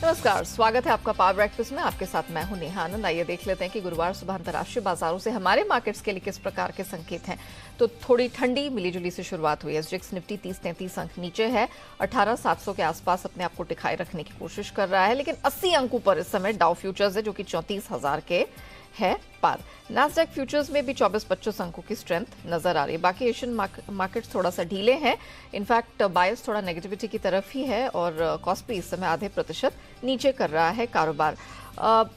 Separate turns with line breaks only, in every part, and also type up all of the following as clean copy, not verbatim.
नमस्कार, स्वागत है आपका पावर ब्रेकफास्ट में। आपके साथ मैं हूं नेहा आनंद। आइए देख लेते हैं कि गुरुवार सुबह अंतर्राष्ट्रीय बाजारों से हमारे मार्केट्स के लिए किस प्रकार के संकेत हैं। तो थोड़ी ठंडी मिलीजुली से शुरुआत हुई। एसजीएक्स निफ्टी 30-33 अंक नीचे है, 18,700 के आसपास अपने आप को टिकाए रखने की कोशिश कर रहा है, लेकिन 80 अंकों पर इस समय डाउ फ्यूचर्स है जो कि 34,000 के है पार। नास्डैक फ्यूचर्स में भी 24-25 अंकों की स्ट्रेंथ नजर आ रही है। बाकी एशियन मार्केट्स थोड़ा सा ढीले हैं। इनफैक्ट बायस थोड़ा नेगेटिविटी की तरफ ही है और कॉस्पी इस समय आधे प्रतिशत नीचे कर रहा है कारोबार।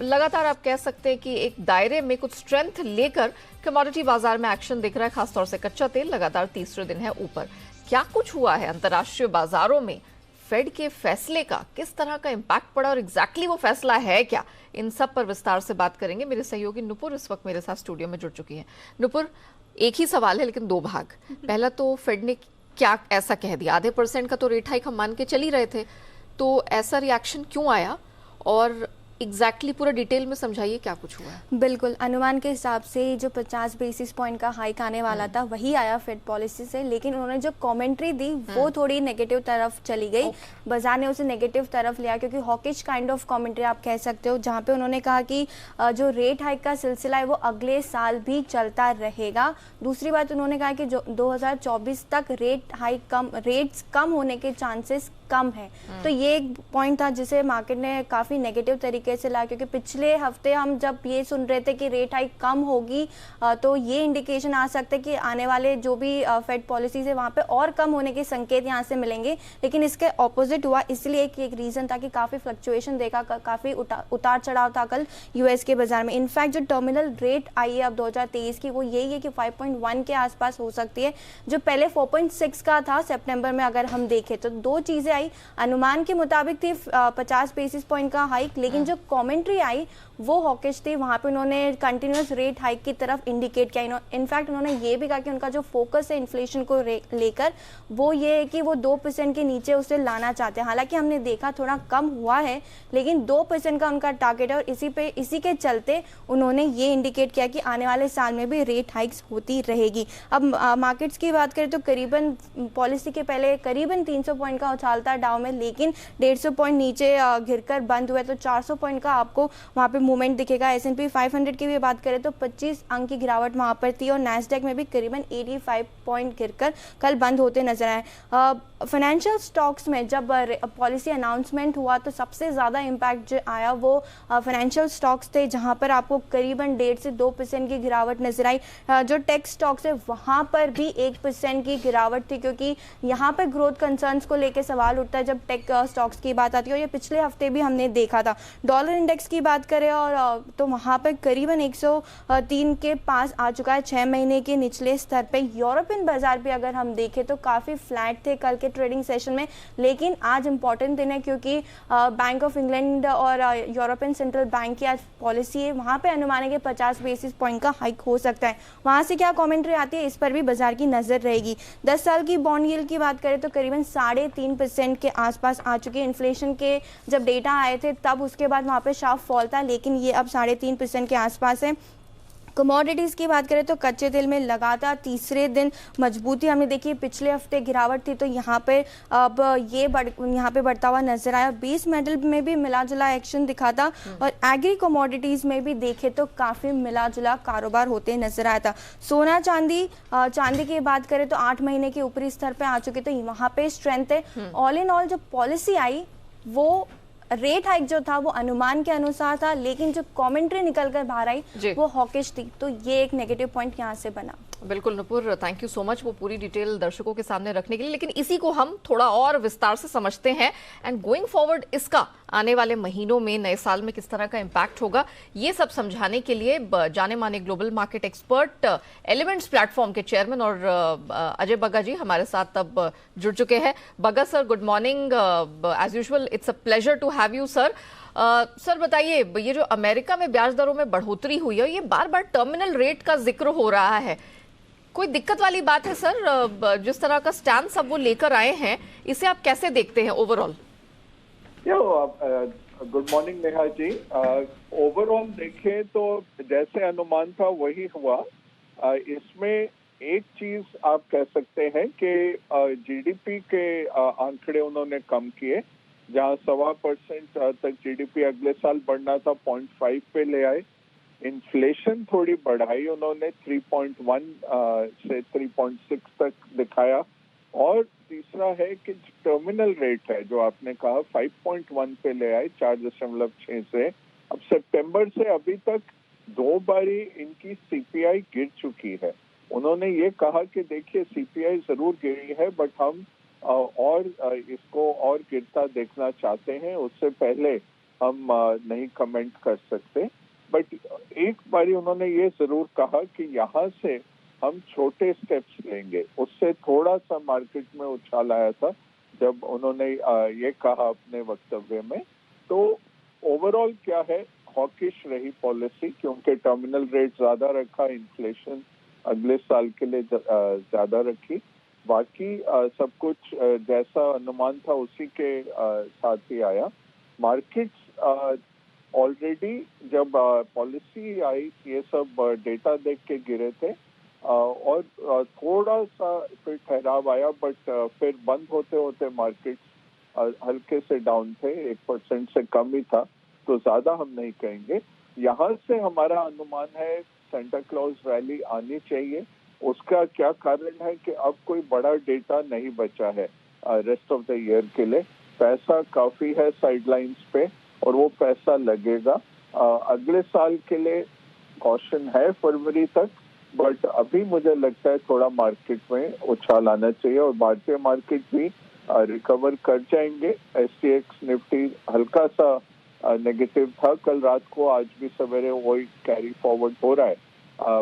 लगातार आप कह सकते हैं कि एक दायरे में कुछ स्ट्रेंथ लेकर कमोडिटी बाजार में एक्शन दिख रहा है। खासतौर से कच्चा तेल लगातार तीसरे दिन है ऊपर। क्या कुछ हुआ है अंतर्राष्ट्रीय बाजारों में? फेड के फैसले का किस तरह का इंपैक्ट पड़ा और एग्जैक्टली वो फैसला है क्या? इन सब पर विस्तार से बात करेंगे। मेरे सहयोगी नुपुर इस वक्त मेरे साथ स्टूडियो में जुड़ चुकी हैं। नुपुर, एक ही सवाल है लेकिन दो भाग। पहला तो फेड ने क्या ऐसा कह दिया? आधे % का तो रेट हाइक हम मान के चल ही रहे थे, तो ऐसा रिएक्शन क्यों आया? और एग्जैक्टली पूरा डिटेल में समझाइए क्या कुछ हुआ है।
बिल्कुल, अनुमान के हिसाब से जो 50 बेसिस पॉइंट का हाइक आने वाला था वही आया फेड पॉलिसी से, लेकिन उन्होंने जो कमेंट्री दी वो थोड़ी नेगेटिव तरफ चली गई। बाजार ने उसे नेगेटिव तरफ लिया क्योंकि हॉकिश काइंड ऑफ कमेंट्री आप कह सकते हो, जहां पे उन्होंने कहा कि जो रेट हाइक का सिलसिला है वो अगले साल भी चलता रहेगा। दूसरी बात उन्होंने कहा कि जो 2024 तक रेट्स कम होने के चांसेस कम है। तो ये एक पॉइंट था जिसे मार्केट ने काफी नेगेटिव तरीके से लाया, क्योंकि पिछले हफ्ते हम जब ये सुन रहे थे कि रेट हाइक कम होगी तो ये इंडिकेशन आ सकता है कि आने वाले जो भी फेड पॉलिसीज है वहां पे और कम होने के संकेत यहाँ से मिलेंगे, लेकिन इसके ऑपोजिट हुआ। इसलिए एक रीजन था कि काफी फ्लक्चुएशन देखा, काफी उतार चढ़ाव था कल यूएस के बाजार में। इनफैक्ट जो टर्मिनल रेट आई है अब 2023 की वो यही है कि 5.1 के आसपास हो सकती है, जो पहले 4.6 का था सितंबर में। अगर हम देखें तो दो चीजें आई। अनुमान के मुताबिक थी 50 बेसिस पॉइंट का हाइक, लेकिन जो कमेंट्री आई वो हॉकिश थी। वहां पे उन्होंने कंटिन्यूअस रेट हाइक की तरफ इंडिकेट किया। इनफैक्ट उन्होंने ये भी कहा कि उनका जो फोकस है इन्फ्लेशन को लेकर वो ये है कि वो 2% के नीचे उसे लाना चाहते हैं। हालांकि हमने देखा थोड़ा कम हुआ है, लेकिन 2% का उनका टारगेट है और इसी के चलते उन्होंने ये इंडिकेट किया कि आने वाले साल में भी रेट हाइक्स होती रहेगी। अब मार्केट्स की बात करें तो करीबन पॉलिसी के पहले करीबन 300 पॉइंट का उछाल था डाउ में, लेकिन 150 पॉइंट नीचे घिरकर बंद हुआ, तो 400 पॉइंट का आपको वहां पे मूवमेंट दिखेगा। S&P 500 की भी बात करें तो 25 अंक की गिरावट वहां पर थी और नैस्डैक में भी करीबन 85 पॉइंट गिरकर कल बंद होते नजर आए। फाइनेंशियल स्टॉक्स में जब पॉलिसी अनाउंसमेंट हुआ तो सबसे ज़्यादा इम्पैक्ट जो आया वो फाइनेंशियल स्टॉक्स थे, जहां पर आपको करीबन 1.5 से 2% की गिरावट नजर आई। जो टेक स्टॉक्स है वहां पर भी 1% की गिरावट थी, क्योंकि यहाँ पर ग्रोथ कंसर्न्स को लेकर सवाल उठता है जब टेक स्टॉक्स की बात आती है, और ये पिछले हफ्ते भी हमने देखा था। डॉलर इंडेक्स की बात करें और तो वहाँ पर करीबन 103 के पास आ चुका है 6 महीने के निचले स्तर पे। यूरोपियन बाजार भी अगर हम देखें तो काफ़ी फ्लैट थे कल के ट्रेडिंग सेशन में, लेकिन आज इंपॉर्टेंट दिन है क्योंकि बैंक ऑफ इंग्लैंड और यूरोपियन सेंट्रल बैंक की आज पॉलिसी है। वहाँ पे अनुमान है कि 50 बेसिस पॉइंट का हाइक हो सकता है। वहाँ से क्या कमेंट्री आती है इस पर भी बाजार की नज़र रहेगी। 10 साल की बॉन्ड यील्ड की बात करें तो करीबन 3.5% के आसपास आ चुकी है। इन्फ्लेशन के जब डेटा आए थे तब उसके बाद वहाँ पे शार्प फॉल था, लेकिन ये अब 3.5% के आसपास है। कमोडिटीज़ की बात करें तो कच्चे तेल में लगातार तीसरे दिन मजबूती हमने देखी। पिछले हफ्ते गिरावट थी तो यहाँ पे अब यहाँ पे बढ़ता हुआ नजर आया। बेस मेटल में भी मिला जुला एक्शन दिखा था और एग्री कमोडिटीज़ में भी देखे तो काफ़ी मिला जुला कारोबार होते नजर आया था। सोना चांदी की बात करें तो 8 महीने के ऊपरी स्तर पे आ चुके, तो वहाँ पे स्ट्रेंथ है। ऑल इन ऑल जो पॉलिसी आई वो रेट हाइक जो था वो अनुमान के अनुसार था, लेकिन जो कमेंट्री निकल कर बाहर आई वो हॉकिश थी, तो ये एक नेगेटिव पॉइंट यहाँ से बना।
बिल्कुल Nupur, thank you so much वो पूरी डिटेल दर्शकों के सामने रखने के लिए। लेकिन इसी को हम थोड़ा और विस्तार से समझते हैं एंड गोइंग फॉरवर्ड इसका आने वाले महीनों में नए साल में किस तरह का इम्पैक्ट होगा, ये सब समझाने के लिए जाने माने global market expert elements platform के चेयरमैन और अजय बग्गा जी हमारे साथ अब जुड़ चुके हैं। Bagga sir, good morning. As usual it's a pleasure to have you sir. Sir बताइए, ये जो अमेरिका में ब्याज दरों में बढ़ोतरी हुई है, ये बार बार टर्मिनल रेट का जिक्र हो रहा है, कोई दिक्कत वाली बात है सर? जिस तरह का स्टैंड अब वो लेकर आए हैं, इसे आप कैसे देखते हैं overall?
Good morning Neha ji. Overall देखें तो जैसे अनुमान था वही हुआ। इसमें एक चीज आप कह सकते हैं कि जीडीपी के आंकड़े उन्होंने कम किए, जहां 1.25% तक जीडीपी अगले साल बढ़ना था 0.5 पे ले आए। इन्फ्लेशन थोड़ी बढ़ाई उन्होंने, 3.1 से 3.6 तक दिखाया। और तीसरा है कि टर्मिनल रेट है जो आपने कहा 5.1 पे ले आए 4.6 से। अब सितंबर से अभी तक 2 बारी इनकी सीपीआई गिर चुकी है। उन्होंने ये कहा कि देखिए सीपीआई जरूर गिरी है बट हम और इसको और गिरता देखना चाहते हैं, उससे पहले हम नहीं कमेंट कर सकते। बट एक बारी उन्होंने ये जरूर कहा कि यहाँ से हम छोटे स्टेप्स लेंगे। उससे थोड़ा सा मार्केट में उछाल आया था जब उन्होंने ये कहा अपने वक्तव्य में। तो ओवरऑल क्या है, हॉकिश रही पॉलिसी, क्योंकि टर्मिनल रेट ज्यादा रखा, इन्फ्लेशन अगले साल के लिए ज्यादा रखी। बाकी सब कुछ जैसा अनुमान था उसी के साथ ही आया। मार्केट्स ऑलरेडी जब पॉलिसी आई ये सब डेटा देख के गिरे थे और थोड़ा सा फिर ठहराव आया, बट फिर बंद होते होते मार्केट्स हल्के से डाउन थे, 1% से कम ही था, तो ज्यादा हम नहीं कहेंगे। यहाँ से हमारा अनुमान है सेंटा क्लॉज रैली आनी चाहिए। उसका क्या कारण है कि अब कोई बड़ा डेटा नहीं बचा है रेस्ट ऑफ द ईयर के लिए। पैसा काफी है साइडलाइंस पे और वो पैसा लगेगा अगले साल के लिए। कॉशन है फरवरी तक, बट अभी मुझे लगता है थोड़ा मार्केट में उछाल आना चाहिए और भारतीय मार्केट भी रिकवर कर जाएंगे। एसटीएक्स निफ्टी हल्का सा नेगेटिव था कल रात को, आज भी सवेरे वही कैरी फॉरवर्ड हो रहा है,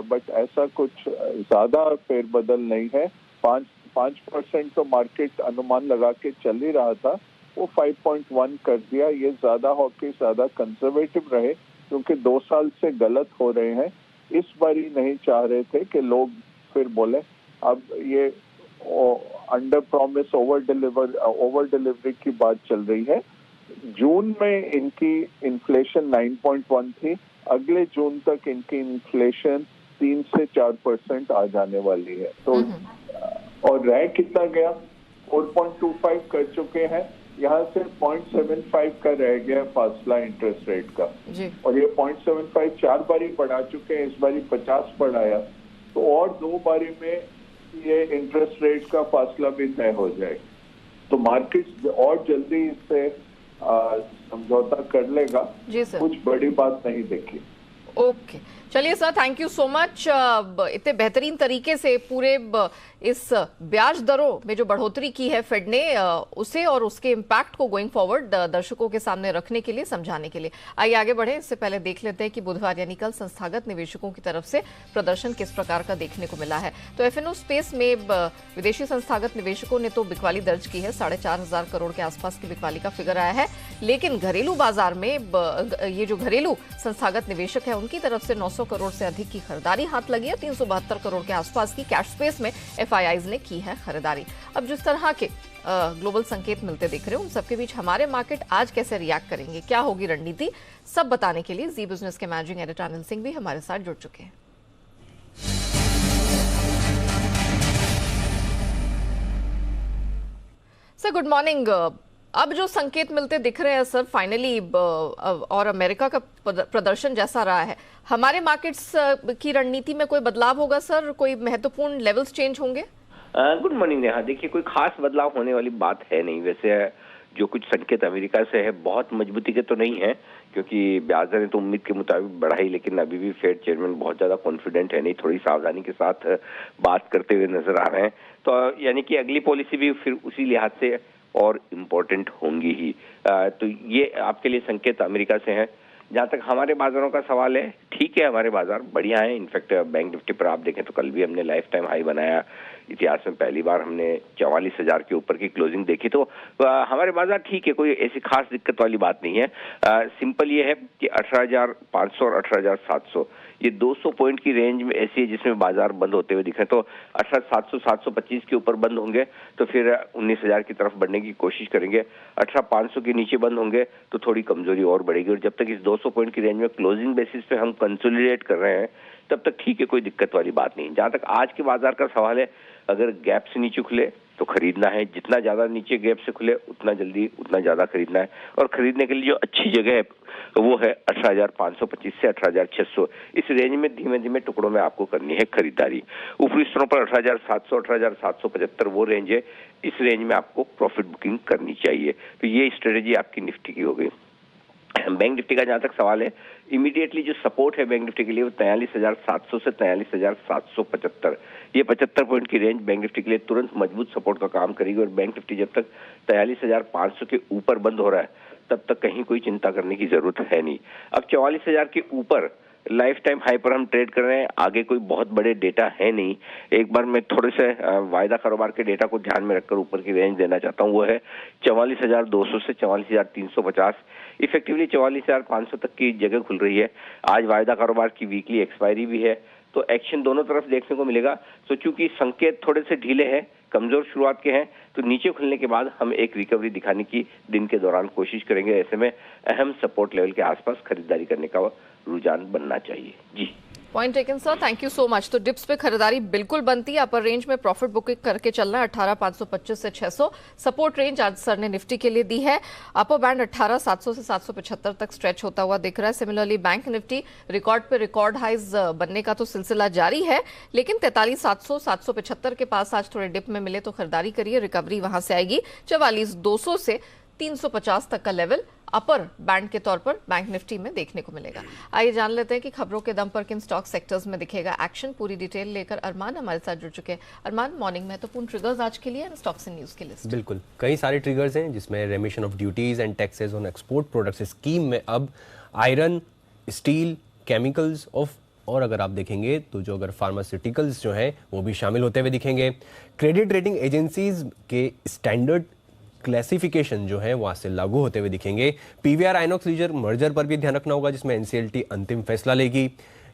बट ऐसा कुछ ज्यादा फेरबदल नहीं है। 5% तो मार्केट अनुमान लगा के चल ही रहा था, वो 5.1 कर दिया। ये ज्यादा हॉकिश, ज्यादा कंजर्वेटिव रहे क्योंकि 2 साल से गलत हो रहे हैं। इस बार ही नहीं चाह रहे थे कि लोग फिर बोले। अब ये अंडर प्रॉमिस ओवर डिलीवरी की बात चल रही है। जून में इनकी इन्फ्लेशन 9.1 थी, अगले जून तक इनकी इन्फ्लेशन 3 से 4% आ जाने वाली है। तो और रह कितना गया, 4.25 कर चुके हैं, यहाँ से 0.75 का रह गया फासला इंटरेस्ट रेट का जी। और ये 0.75 4 बारी बढ़ा चुके हैं, इस बारी 50 बढ़ाया, तो और 2 बारी में ये इंटरेस्ट रेट का फासला भी तय हो जाएगा। तो मार्केट और जल्दी इससे समझौता कर लेगा जी सर। कुछ बड़ी बात नहीं देखी।
ओके, चलिए sir, thank you so much. इतने बेहतरीन तरीके से पूरे इस ब्याज दरों में जो बढ़ोतरी की है फेड ने, उसे और उसके इम्पैक्ट को गोइंग फॉरवर्ड दर्शकों के सामने रखने के लिए, समझाने के लिए। आइए आगे बढ़े, इससे पहले देख लेते हैं कि बुधवार यानी कल संस्थागत निवेशकों की तरफ से प्रदर्शन किस प्रकार का देखने को मिला है। तो एफएनओ स्पेस में विदेशी संस्थागत निवेशकों ने तो बिकवाली दर्ज की है, 4,500 करोड़ के आसपास की बिकवाली का फिगर आया है। लेकिन घरेलू बाजार में ये जो घरेलू संस्थागत निवेशक है उनकी तरफ से 900 करोड़ से अधिक की खरीदारी हाथ लगी है। 372 करोड़ के आसपास की कैश स्पेस में एफआईआईज ने की है खरीदारी। अब जिस तरह के ग्लोबल संकेत मिलते दिख रहे हैं उन सबके बीच हमारे मार्केट आज कैसे रिएक्ट करेंगे, क्या होगी रणनीति, सब बताने के लिए जी बिजनेस के मैनेजिंग एडिटर अनिल सिंह भी हमारे साथ जुड़ चुके हैं। Sir good morning. अब जो संकेत मिलते दिख रहे हैं सर, फाइनली और अमेरिका का प्रदर्शन जैसा रहा है, हमारे मार्केट्स की रणनीति में कोई बदलाव होगा सर? कोई महत्वपूर्ण लेवल्स चेंज होंगे?
Good morning Neha. देखिए, कोई खास बदलाव होने वाली बात है नहीं। वैसे जो कुछ संकेत अमेरिका से है बहुत मजबूती के तो नहीं है, क्योंकि ब्याज दरें तो उम्मीद के मुताबिक बढ़ाई, लेकिन अभी भी फेड चेयरमैन बहुत ज्यादा कॉन्फिडेंट है नहीं, थोड़ी सावधानी के साथ बात करते हुए नजर आ रहे हैं। तो यानी कि अगली पॉलिसी भी फिर उसी लिहाज से और इम्पोर्टेंट होंगी ही। तो ये आपके लिए संकेत अमेरिका से है। जहां तक हमारे बाजारों का सवाल है, ठीक है, हमारे बाजार बढ़िया है। इनफैक्ट बैंक निफ्टी पर आप देखें तो कल भी हमने लाइफ टाइम हाई बनाया, इतिहास में पहली बार हमने 44,000 के ऊपर की क्लोजिंग देखी। तो हमारे बाजार ठीक है, कोई ऐसी खास दिक्कत वाली बात नहीं है। सिंपल ये है कि 18,500 और 18,700 ये 200 पॉइंट की रेंज में ऐसी है जिसमें बाजार बंद होते हुए दिख रहे हैं। तो 18,700 725 के ऊपर बंद होंगे तो फिर 19,000 की तरफ बढ़ने की कोशिश करेंगे। 18,500 के नीचे बंद होंगे तो थोड़ी कमजोरी और बढ़ेगी। और जब तक इस 200 पॉइंट की रेंज में क्लोजिंग बेसिस पे हम कंसोलिडेट कर रहे हैं तब तक ठीक है, कोई दिक्कत वाली बात नहीं। जहां तक आज के बाजार का सवाल है, अगर गैप से नीचे खुले तो खरीदना है। जितना ज्यादा नीचे गैप से खुले उतना जल्दी उतना ज्यादा खरीदना है। और खरीदने के लिए जो अच्छी जगह है वो है 18,525 से 18,600, इस रेंज में धीमे धीमे टुकड़ों में आपको करनी है खरीदारी। ऊपरी स्तरों पर 18,700, 18,775 वो रेंज है, इस रेंज में आपको प्रॉफिट बुकिंग करनी चाहिए। तो ये स्ट्रेटेजी आपकी निफ्टी की हो गई। बैंक निफ्टी का जहां तक सवाल है, इमीडिएटली जो सपोर्ट है बैंक निफ्टी के लिए वो 43,700 से 43,775, ये 75 पॉइंट की रेंज बैंक निफ्टी के लिए तुरंत मजबूत सपोर्ट का काम करेगी। और बैंक निफ्टी जब तक 43,500 के ऊपर बंद हो रहा है तब तक कहीं कोई चिंता करने की जरूरत है नहीं। अब 44,000 के ऊपर लाइफ टाइम हाई पर हम ट्रेड कर रहे हैं, आगे कोई बहुत बड़े डेटा है नहीं। एक बार मैं थोड़े से वायदा कारोबार के डेटा को ध्यान में रखकर ऊपर की रेंज देना चाहता हूं, वो है 44,200 से 44,350, इफेक्टिवली 44,500 तक की जगह खुल रही है। आज वायदा कारोबार की वीकली एक्सपायरी भी है, तो एक्शन दोनों तरफ देखने को मिलेगा। तो चूंकि संकेत थोड़े से ढीले हैं, कमजोर शुरुआत के हैं, तो नीचे खुलने के बाद हम एक रिकवरी दिखाने की दिन के दौरान कोशिश करेंगे। ऐसे में अहम सपोर्ट लेवल के आसपास खरीदारी करने का रुझान बनना चाहिए। जी,
point taken sir, thank you so much. तो डिप्स पे खरीदारी बिल्कुल बनती है, अपर रेंज में प्रॉफिट बुकिंग करके चलना है 18,525 से 600। सपोर्ट रेंज आज सर ने निफ्टी के लिए दी है, अपर बैंड 18,700 से 775 तक स्ट्रेच होता हुआ दिख रहा है। सिमिलरली बैंक निफ्टी रिकॉर्ड पे रिकॉर्ड हाइज बनने का तो सिलसिला जारी है, लेकिन 43,700 775 के पास आज थोड़े डिप में मिले तो खरीदारी करिए, रिकवरी वहां से आएगी। 44,200 से 350 तक का लेवल अपर बैंड के तौर पर बैंक निफ्टी में देखने को मिलेगा। आइए जान लेते हैं कि खबरों के दम पर किन स्टॉक सेक्टर्स में दिखेगा एक्शन। पूरी डिटेल लेकर अरमान हमारे साथ जुड़ चुके हैं। अरमान, मॉर्निंग महत्वपूर्ण ट्रिगर्स आज के लिए स्टॉक्स एंड न्यूज की लिस्ट।
बिल्कुल, कई सारे ट्रिगर्स हैं जिसमें रेमिशन of duties and taxes on export products scheme में अब आयरन, स्टील, केमिकल्स और अगर आप देखेंगे तो जो अगर फार्मास्यूटिकल्स जो हैं वो भी शामिल होते हुए दिखेंगे। क्रेडिट रेटिंग एजेंसीज के स्टैंडर्ड क्लासिफिकेशन जो है वो आज से लागू होते हुए दिखेंगे। पीवीआर आइनॉक्स लीजर मर्जर पर भी ध्यान रखना होगा जिसमें एनसीएलटी अंतिम फैसला लेगी।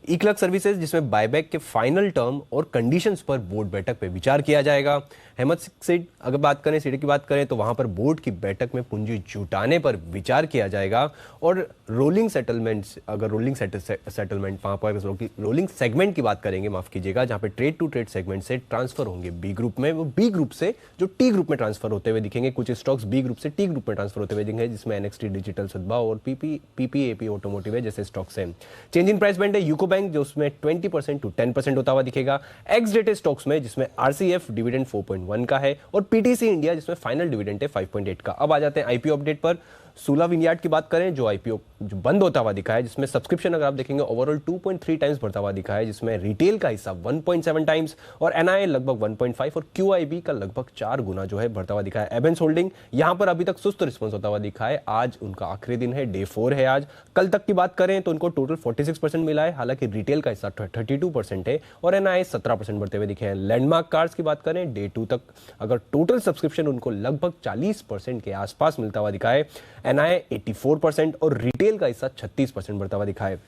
ई-क्लर्क सर्विसेज जिसमें बायबैक के फाइनल टर्म और कंडीशंस पर बोर्ड बैठक पे विचार किया जाएगा। हेमत सीड अगर बात करें, सीड की बात करें तो वहां पर बोर्ड की बैठक में पूंजी जुटाने पर विचार किया जाएगा। और रोलिंग सेटलमेंट्स, अगर रोलिंग सेटलमेंट वहां पर रोलिंग सेगमेंट की बात करेंगे, माफ कीजिएगा, जहां पे ट्रेड टू ट्रेड सेगमेंट से ट्रांसफर होंगे बी ग्रुप में, वो बी ग्रुप से जो टी ग्रुप में ट्रांसफर होते हुए दिखेंगे। कुछ स्टॉक्स बी ग्रुप से टी ग्रुप में ट्रांसफर होते हुए दिखेंगे जिसमें एनएक्सटी डिजिटल, सद्भाव और पीपीएपी ऑटोमोटिव है जैसे स्टॉक्स हैं। चेंज इन प्राइस बैंड है यूको बैंक जो उसमें 20% टू 10% होता हुआ दिखेगा। एक्स डेटेड स्टॉक्स में जिसमें आरसीएफ डिविडेंड 4.1 का है और पीटीसी इंडिया जिसमें फाइनल डिविडेंड है 5.8 का। अब आ जाते हैं आईपीओ अपडेट पर। सूला विनयार्ड की बात करें जो आईपीओ जो बंद होता हुआ दिखा है, जिसमें सब्सक्रिप्शन अगर आप देखेंगे ओवरऑल 2.3 टाइम्स बढ़ता हुआ दिखा है, जिसमें रिटेल का हिस्सा 1.7 टाइम्स और एनआईए लगभग 1.5 और क्यूआईबी का लगभग 4 गुना जो है बढ़ता हुआ दिखा है। एबेंस होल्डिंग यहां पर अभी तक सुस्त रिस्पॉन्स होता हुआ दिखा है। आज उनका आखिरी दिन है, डे 4 है आज। कल तक की बात करें तो उनको टोटल 46% मिला है, हालांकि रिटेल का हिस्सा 32% है और एनआईए 17% बढ़ते हुए दिखे हैं। लैंडमार्क कार्ड्स की बात करें, डे 2 तक अगर टोटल सब्सक्रिप्शन उनको लगभग 40% के आसपास मिलता हुआ दिखा है, एनआईए 84% और रिटेल का हिस्सा 36% बढ़ता हुआ दिखा है।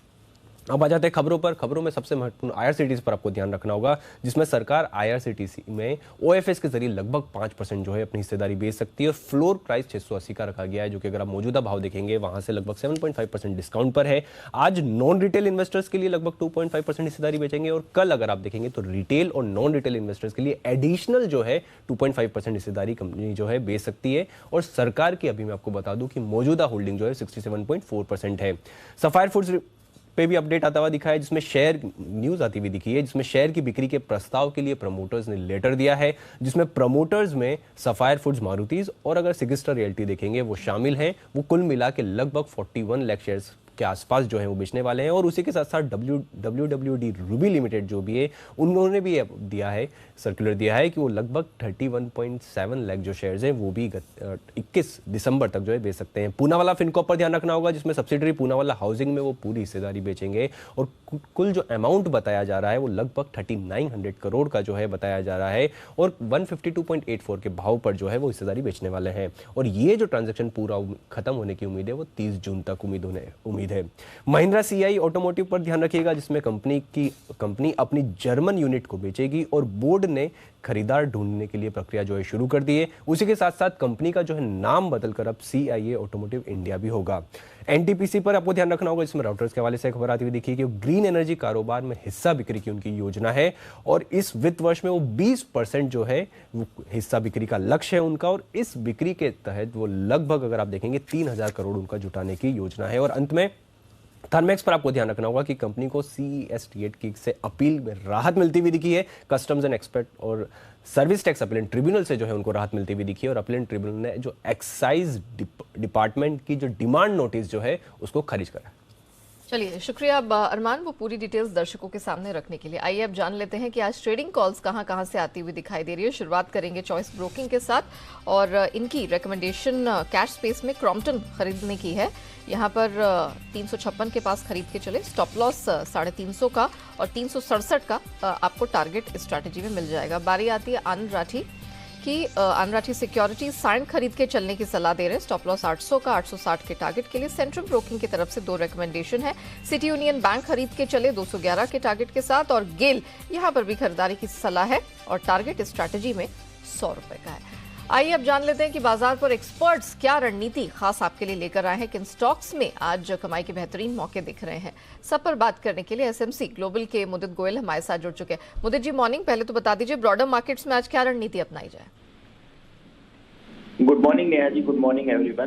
अब आ जाते हैं खबरों पर। खबरों में सबसे महत्वपूर्ण आईआरसीटीसी पर आपको ध्यान रखना होगा, जिसमें सरकार आईआरसीटीसी में ओएफएस के जरिए लगभग 5% जो है अपनी हिस्सेदारी बेच सकती है और फ्लोर प्राइस 680 का रखा गया है, जो कि अगर आप मौजूदा भाव देखेंगे वहां से लगभग 7.5% डिस्काउंट पर है। आज नॉन रिटेल इन्वेस्टर्स के लिए लगभग 2.5% हिस्सेदारी बेचेंगे और कल अगर आप देखेंगे तो रिटेल और नॉन रिटेल इन्वेस्टर्स के लिए एडिशनल जो है 2.5% हिस्सेदारी कंपनी जो है बेच सकती है। और सरकार की अभी मैं आपको बता दूं कि मौजूदा होल्डिंग जो है 67.4% है। सफायर फूड्स पे भी अपडेट आता हुआ दिखा है, जिसमें शेयर न्यूज आती हुई दिखी है, जिसमें शेयर की बिक्री के प्रस्ताव के लिए प्रमोटर्स ने लेटर दिया है, जिसमें प्रमोटर्स में सफायर फूड्स, मारुतिज और अगर सिगिस्टर रियल्टी देखेंगे वो शामिल हैं। वो कुल मिला के लगभग 41 लाख शेयर्स के आसपास जो है वो बेचने वाले हैं। और उसी के साथ साथ WWD रूबी लिमिटेड जो भी है उन्होंने भी दिया है, सर्कुलर दिया है कि वो लगभग 31.7 लाख जो शेयर्स हैं वो भी 21 दिसंबर तक जो है बेच सकते हैं। पूनावाला फिनकॉर्प पर ध्यान रखना होगा, जिसमें सब्सिडरी पूनावाला हाउसिंग में वो पूरी हिस्सेदारी बेचेंगे और कुल जो अमाउंट बताया जा रहा है वो लगभग 3900 करोड़ का जो है बताया जा रहा है और 152.84 के भाव पर जो है वो हिस्सेदारी बेचने वाले हैं। और ये जो ट्रांजैक्शन पूरा खत्म होने की उम्मीद है वो 30 जून तक उम्मीद है। महिंद्रा सीआई ऑटोमोटिव पर ध्यान रखिएगा, जिसमें कंपनी अपनी जर्मन यूनिट को बेचेगी और बोर्ड ने खरीदार ढूंढने के लिए प्रक्रिया जो है शुरू कर दी है। उसी के साथ साथ कंपनी का जो है नाम बदलकर अब CIA ऑटोमोटिव इंडिया भी होगा। NTPC पर आपको ध्यान रखना होगा, इसमें राउटर्स के हवाले से खबर आती हुई दिखी कि ग्रीन एनर्जी कारोबार में हिस्सा बिक्री की उनकी योजना है और इस वित्त वर्ष में वो 20% जो है वो हिस्सा बिक्री का लक्ष्य है उनका, और इस बिक्री के तहत वो लगभग अगर आप देखेंगे 3000 करोड़ उनका जुटाने की योजना है। और अंत में थर्मेक्स पर आपको ध्यान रखना होगा कि कंपनी को CEST8 की से अपील में राहत मिलती हुई दिखी है। कस्टम्स एंड एक्सपर्ट और सर्विस टैक्स अपीलेंट ट्रिब्यूनल से जो है उनको राहत मिलती हुई दिखी है और अपीलेंट ट्रिब्यूनल ने जो एक्साइज डिपार्टमेंट की जो डिमांड नोटिस जो है उसको खारिज करा।
चलिए, शुक्रिया अरमान वो पूरी डिटेल्स दर्शकों के सामने रखने के लिए। आइए अब जान लेते हैं कि आज ट्रेडिंग कॉल्स कहां कहां से आती हुई दिखाई दे रही है। शुरुआत करेंगे चॉइस ब्रोकिंग के साथ और इनकी रिकमेंडेशन कैश स्पेस में क्रॉम्पटन खरीदने की है। यहां पर 356 के पास खरीद के चले, स्टॉप लॉस 350 का और 367 का आपको टारगेट स्ट्रैटेजी में मिल जाएगा। बारी आती है आनंद राठी कि आनंद राठी सिक्योरिटीज साइन खरीद के चलने की सलाह दे रहे हैं। स्टॉप लॉस 800 का 860 के टारगेट के लिए। सेंट्रम ब्रोकिंग की तरफ से 2 रिकमेंडेशन है। सिटी यूनियन बैंक खरीद के चले 211 के टारगेट के साथ और गेल यहां पर भी खरीदारी की सलाह है और टारगेट स्ट्रैटेजी में 100 रुपए का है। आइए अब जान लेते हैं कि बाजार पर एक्सपर्ट्स क्या रणनीति खास आपके लिए लेकर आए हैं, किन स्टॉक्स में आज कमाई के बेहतरीन मौके दिख रहे हैं। सब पर बात करने के लिए SMC ग्लोबल के मुदित गोयल हमारे साथ जुड़ चुके हैं। मुदित जी मॉर्निंग, पहले तो बता दीजिए ब्रॉडर मार्केट्स में आज क्या रणनीति अपनाई जाए।
Good morning Neha ji, good morning everyone.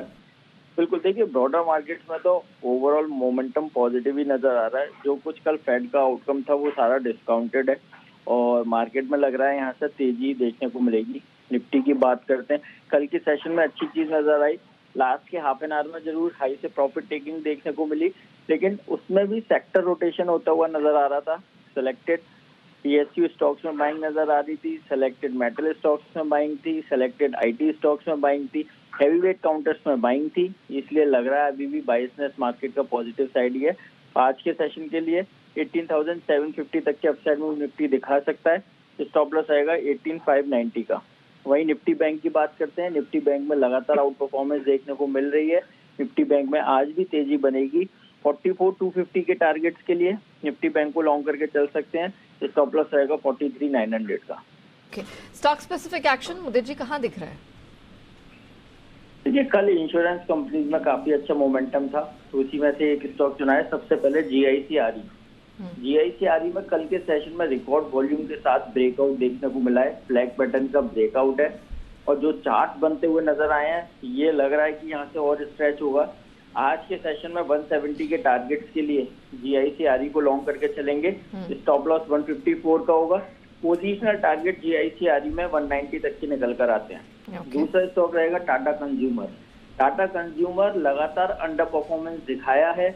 बिल्कुल, देखिए ब्रॉडर मार्केट्स में तो ओवरऑल मोमेंटम पॉजिटिव ही नजर आ रहा है। जो कुछ कल फेड का आउटकम था वो सारा डिस्काउंटेड है और मार्केट में लग रहा है यहाँ से तेजी देखने को मिलेगी। निफ्टी की बात करते हैं, कल के सेशन में अच्छी चीज नजर आई। लास्ट के हाफ एन आवर में जरूर हाई से प्रॉफिट टेकिंग देखने को मिली, लेकिन उसमें भी सेक्टर रोटेशन होता हुआ नजर आ रहा था। सिलेक्टेड PSU स्टॉक्स में बाइंग नजर आ रही थी, सिलेक्टेड मेटल स्टॉक्स में बाइंग थी, सिलेक्टेड IT स्टॉक्स में बाइंग थी, हैवीवेट काउंटर्स में बाइंग थी। इसलिए लग रहा है अभी भी बाइसनेस मार्केट का पॉजिटिव साइड ही है। आज के सेशन के लिए 18,750 तक के अपसाइड में निफ्टी दिखा सकता है। स्टॉप लॉस आएगा 18,590 का। वहीं निफ्टी बैंक की बात करते हैं, निफ्टी बैंक में लगातार आउट परफॉर्मेंस देखने को मिल रही है। निफ्टी बैंक में आज भी तेजी बनेगी। 44,250 के टारगेट्स के लिए निफ्टी बैंक को लॉन्ग करके चल सकते हैं। स्टॉप लॉस रहेगा 43,900 का।
स्टॉक स्पेसिफिक एक्शन मुदित जी कहां दिख रहा है?
देखिए कल इंश्योरेंस कंपनीज में काफी अच्छा मोमेंटम था, तो उसी में से एक स्टॉक चुना है। सबसे पहले GIC-RE। GIC-RE में कल के सेशन में रिकॉर्ड वॉल्यूम के साथ ब्रेकआउट देखने को मिला है। फ्लैग पैटर्न का ब्रेकआउट है और जो चार्ट बनते हुए नजर आए हैं ये लग रहा है कि यहाँ से और स्ट्रेच होगा। आज के सेशन में 170 के टारगेट्स के लिए GIC-RE को लॉन्ग करके चलेंगे। स्टॉप लॉस 154 का होगा। पोजीशनल टारगेट GIC-RE में 190 तक के निकल कर आते हैं। दूसरा स्टॉक रहेगा टाटा कंज्यूमर। टाटा कंज्यूमर लगातार अंडर परफॉर्मेंस दिखाया है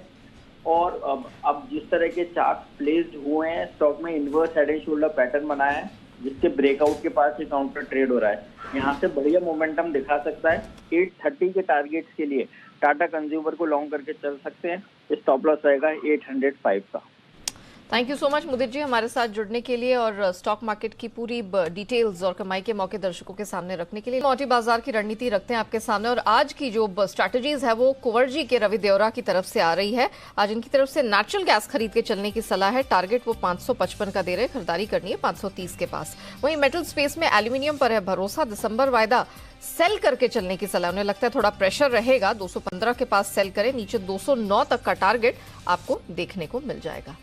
और अब जिस तरह के चार्ट प्लेस्ड हुए हैं, स्टॉक में inverse head and shoulder pattern बनाया है जिसके ब्रेकआउट के पास ही काउंटर ट्रेड हो रहा है। यहाँ से बढ़िया मोमेंटम दिखा सकता है। 830 के टारगेट्स के लिए टाटा कंज्यूमर को लॉन्ग करके चल सकते हैं। स्टॉप लॉस रहेगा 805 का।
थैंक यू सो मच मुदित जी हमारे साथ जुड़ने के लिए और स्टॉक मार्केट की पूरी डिटेल्स और कमाई के मौके दर्शकों के सामने रखने के लिए। मोटी बाजार की रणनीति रखते हैं आपके सामने और आज की जो स्ट्रैटेजीज है वो कुंवर जी के रवि देवरा की तरफ से आ रही है। आज इनकी तरफ से नेचुरल गैस खरीद के चलने की सलाह है। टारगेट वो 555 का दे रहे हैं, खरीदारी करनी है 530 के पास। वहीं मेटल स्पेस में एल्यूमिनियम पर है भरोसा, दिसंबर वायदा सेल करके चलने की सलाह। उन्हें लगता है थोड़ा प्रेशर रहेगा, 215 के पास सेल करें, नीचे 209 तक का टारगेट आपको देखने को मिल जाएगा।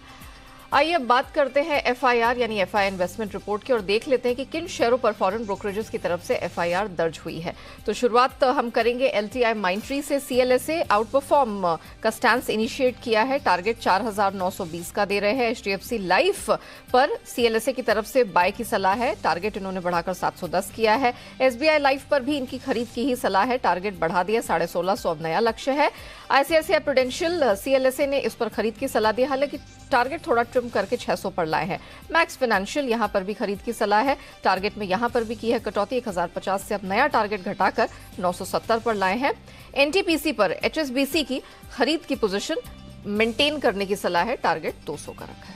आइए अब बात करते हैं FIR यानी FI इन्वेस्टमेंट रिपोर्ट की और देख लेते हैं कि किन शेयरों पर फॉरेन ब्रोकरेजेस की तरफ से FIR दर्ज हुई है। तो शुरुआत हम करेंगे LTI माइंट्री से। CLSA आउट परफॉर्म का स्टैंस इनिशिएट किया है, टारगेट 4,920 का दे रहे हैं। HDFC लाइफ पर CLSA की तरफ से बाय की सलाह है, टारगेट इन्होंने बढ़ाकर 710 किया है। SBI लाइफ पर भी इनकी खरीद की ही सलाह है, टारगेट बढ़ा दिया 1650 अब नया लक्ष्य है। ICICI प्रूडेंशियल CLSA ने इस पर खरीद की सलाह दी, हालांकि टारगेट थोड़ा ट्रिम करके 600 पर लाए हैं। मैक्स फाइनेंशियल यहां पर भी खरीद की सलाह है, टारगेट में यहां पर भी की है कटौती, 1050 से अब नया टारगेट घटाकर 970 पर लाए हैं। NTPC पर HSBC की खरीद की पोजीशन मेंटेन करने की सलाह है, टारगेट 200 का रखा है।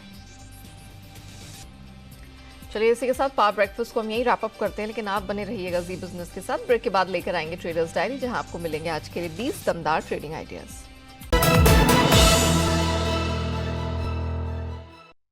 चलिए इसी के साथ पावर ब्रेकफास्ट को हम यही रैप अप करते हैं, लेकिन आप बने रहिएगा जी बिजनेस के साथ। ब्रेक के बाद लेकर आएंगे ट्रेडर्स डायरी, जहां आपको मिलेंगे आज के लिए 20 दमदार ट्रेडिंग आइडियाज।